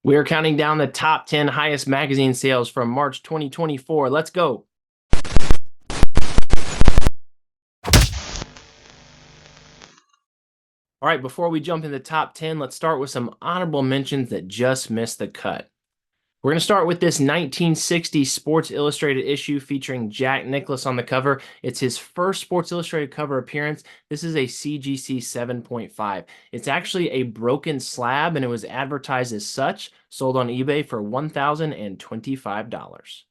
We are counting down the top 10 highest magazine sales from March 2024. Let's go. All right, before we jump in the top 10, let's start with some honorable mentions that just missed the cut. We're going to start with this 1960 Sports Illustrated issue featuring Jack Nicklaus on the cover. It's his first Sports Illustrated cover appearance. This is a CGC 7.5. It's actually a broken slab, and it was advertised as such, sold on eBay for $1,025.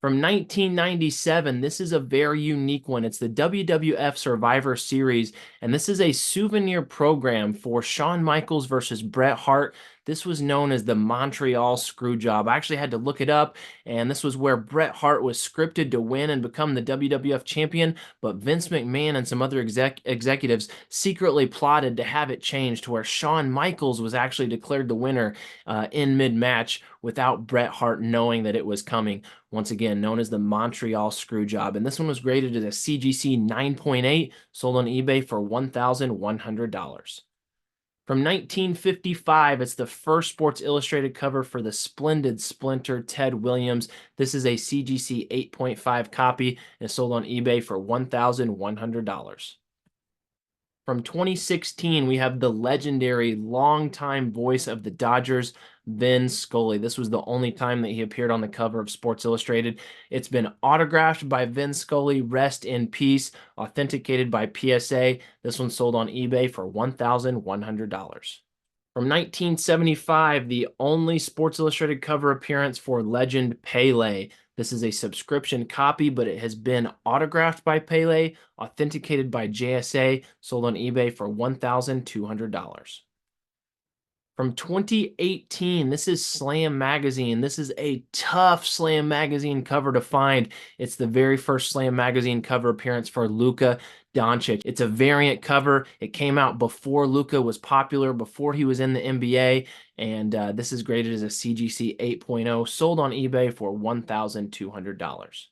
From 1997, this is a very unique one. It's the WWF Survivor Series, and this is a souvenir program for Shawn Michaels versus Bret Hart. This was known as the Montreal Screwjob. I actually had to look it up, and this was where Bret Hart was scripted to win and become the WWF champion, but Vince McMahon and some other executives secretly plotted to have it changed to where Shawn Michaels was actually declared the winner in mid-match without Bret Hart knowing that it was coming. Once again, known as the Montreal Screwjob. And this one was graded as a CGC 9.8, sold on eBay for $1,100. From 1955, it's the first Sports Illustrated cover for the splendid Splinter Ted Williams. This is a CGC 8.5 copy and is sold on eBay for $1,100. From 2016, we have the legendary longtime voice of the Dodgers, Vin Scully. This was the only time that he appeared on the cover of Sports Illustrated. It's been autographed by Vin Scully, rest in peace, authenticated by PSA. This one sold on eBay for $1,100. From 1975, the only Sports Illustrated cover appearance for legend Pele. This is a subscription copy, but it has been autographed by Pele, authenticated by JSA, sold on eBay for $1,200. From 2018, this is Slam Magazine. This is a tough Slam Magazine cover to find. It's the very first Slam Magazine cover appearance for Luka Doncic. It's a variant cover. It came out before Luka was popular, before he was in the NBA, and this is graded as a CGC 8.0, sold on eBay for $1,200.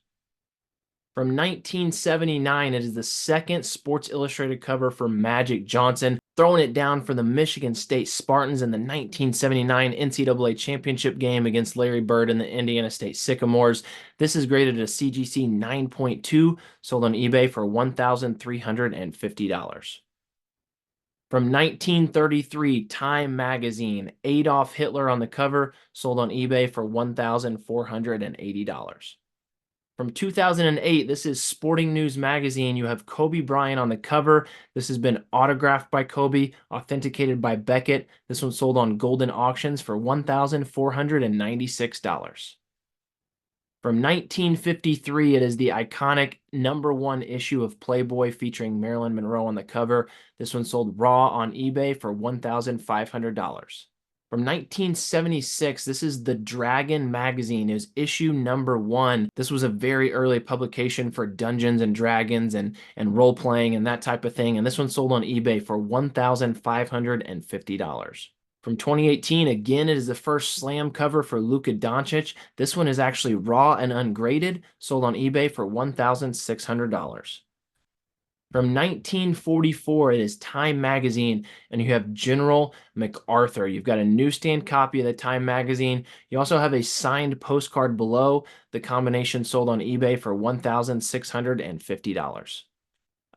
From 1979, it is the second Sports Illustrated cover for Magic Johnson, throwing it down for the Michigan State Spartans in the 1979 NCAA championship game against Larry Bird and the Indiana State Sycamores. This is graded at a CGC 9.2, sold on eBay for $1,350. From 1933, Time Magazine, Adolf Hitler on the cover, sold on eBay for $1,480. From 2008, this is Sporting News Magazine. You have Kobe Bryant on the cover. This has been autographed by Kobe, authenticated by Beckett. This one sold on Golden Auctions for $1,496. From 1953, it is the iconic #1 issue of Playboy featuring Marilyn Monroe on the cover. This one sold raw on eBay for $1,500. From 1976, this is the Dragon magazine. It was issue #1. This was a very early publication for Dungeons and Dragons and role playing and that type of thing. And this one sold on eBay for $1,550. From 2018, again, it is the first Slam cover for Luka Doncic. This one is actually raw and ungraded, sold on eBay for $1,600. From 1944, it is Time Magazine, and you have General MacArthur. You've got a newsstand copy of the Time Magazine. You also have a signed postcard below. The combination sold on eBay for $1,650.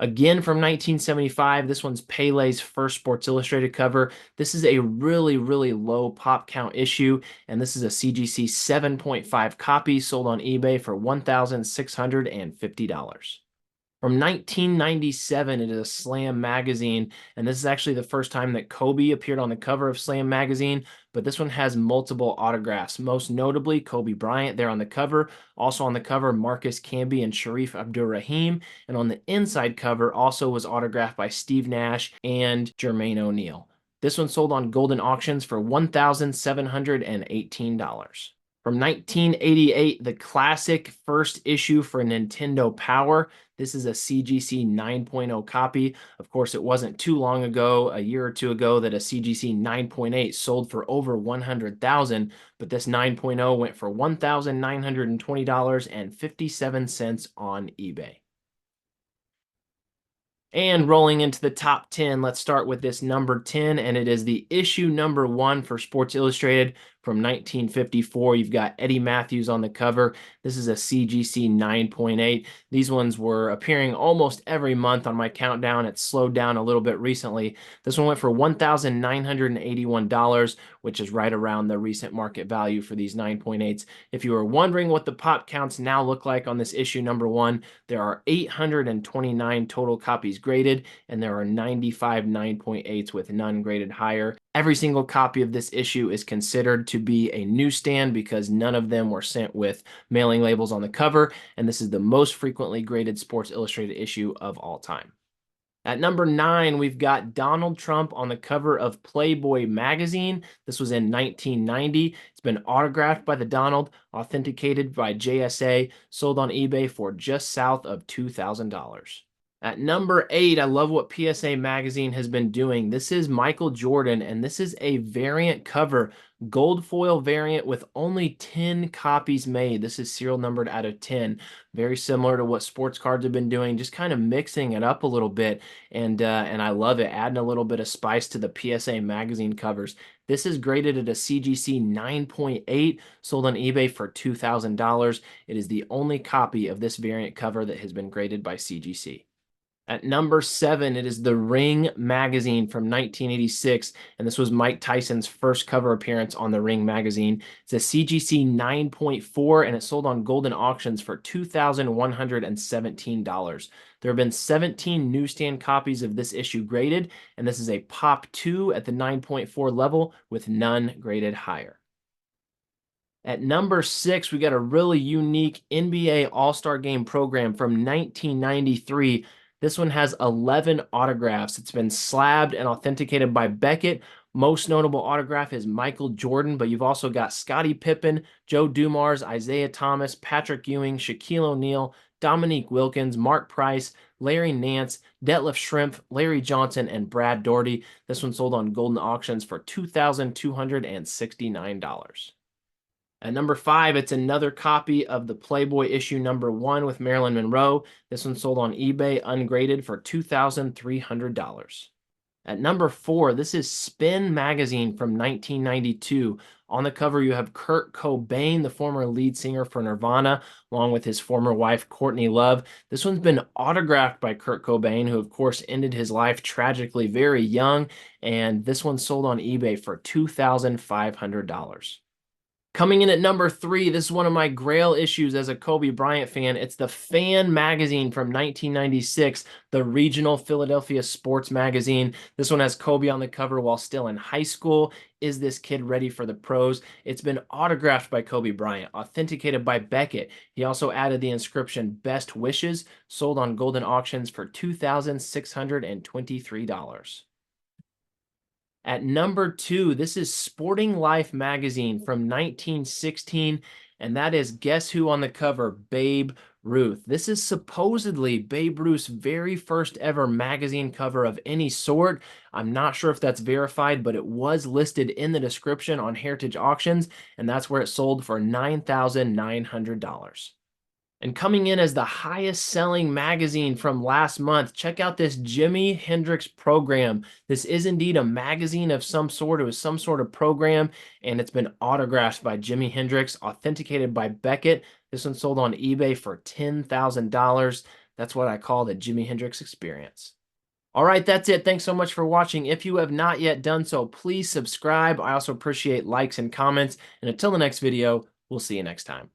Again, from 1975, this one's Pele's first Sports Illustrated cover. This is a really, really low pop count issue, and this is a CGC 7.5 copy sold on eBay for $1,650. From 1997, it is a Slam magazine, and this is actually the first time that Kobe appeared on the cover of Slam magazine, but this one has multiple autographs, most notably Kobe Bryant there on the cover. Also on the cover, Marcus Camby and Sharif Abdur-Rahim, and on the inside cover also was autographed by Steve Nash and Jermaine O'Neal. This one sold on Golden Auctions for $1,718. From 1988, the classic first issue for Nintendo Power. This is a CGC 9.0 copy. Of course, it wasn't too long ago, a year or two ago, that a CGC 9.8 sold for over $100,000, but this 9.0 went for $1,920.57 on eBay. And rolling into the top 10, let's start with this number 10, and it is the issue number 1 for Sports Illustrated from 1954. You've got Eddie Matthews on the cover. This is a CGC 9.8. These ones were appearing almost every month on my countdown. It's slowed down a little bit recently. This one went for $1,981, which is right around the recent market value for these 9.8s. If you were wondering what the pop counts now look like on this issue number 1, there are 829 total copies graded, and there are 95 9.8s with none graded higher. Every single copy of this issue is considered to be a newsstand because none of them were sent with mailing labels on the cover, and this is the most frequently graded Sports Illustrated issue of all time. At number 9, we've got Donald Trump on the cover of Playboy magazine. This was in 1990. It's been autographed by the Donald, authenticated by JSA, sold on eBay for just south of $2,000. At number 8, I love what PSA Magazine has been doing. This is Michael Jordan, and this is a variant cover, gold foil variant with only 10 copies made. This is serial numbered out of 10. Very similar to what sports cards have been doing, just kind of mixing it up a little bit. And I love it, adding a little bit of spice to the PSA Magazine covers. This is graded at a CGC 9.8, sold on eBay for $2,000. It is the only copy of this variant cover that has been graded by CGC. At number 7, it is The Ring magazine from 1986, and this was Mike Tyson's first cover appearance on The Ring magazine. It's a CGC 9.4, and it sold on Golden Auctions for $2,117. There have been 17 newsstand copies of this issue graded, and this is a Pop 2 at the 9.4 level with none graded higher. At number 6, we got a really unique NBA All-Star Game program from 1993. This one has 11 autographs. It's been slabbed and authenticated by Beckett. Most notable autograph is Michael Jordan, but you've also got Scottie Pippen, Joe Dumars, Isaiah Thomas, Patrick Ewing, Shaquille O'Neal, Dominique Wilkins, Mark Price, Larry Nance, Detlef Schrempf, Larry Johnson, and Brad Daugherty. This one sold on Golden Auctions for $2,269. At number 5, it's another copy of the Playboy issue number 1 with Marilyn Monroe. This one sold on eBay ungraded for $2,300. At number 4, this is Spin magazine from 1992. On the cover, you have Kurt Cobain, the former lead singer for Nirvana, along with his former wife, Courtney Love. This one's been autographed by Kurt Cobain, who, of course, ended his life tragically very young, and this one sold on eBay for $2,500. Coming in at number 3, this is one of my grail issues as a Kobe Bryant fan. It's the Fan magazine from 1996, the regional Philadelphia sports magazine. This one has Kobe on the cover while still in high school. Is this kid ready for the pros? It's been autographed by Kobe Bryant, authenticated by Beckett. He also added the inscription Best Wishes, sold on Golden Auctions for $2,623. At number 2, this is Sporting Life magazine from 1916, and that is, guess who on the cover? Babe Ruth. This is supposedly Babe Ruth's very first ever magazine cover of any sort. I'm not sure if that's verified, but it was listed in the description on Heritage Auctions, and that's where it sold for $9,900. And coming in as the highest selling magazine from last month, check out this Jimi Hendrix program. This is indeed a magazine of some sort. It was some sort of program, and it's been autographed by Jimi Hendrix, authenticated by Beckett. This one sold on eBay for $10,000. That's what I call the Jimi Hendrix experience. All right, that's it. Thanks so much for watching. If you have not yet done so, please subscribe. I also appreciate likes and comments. And until the next video, we'll see you next time.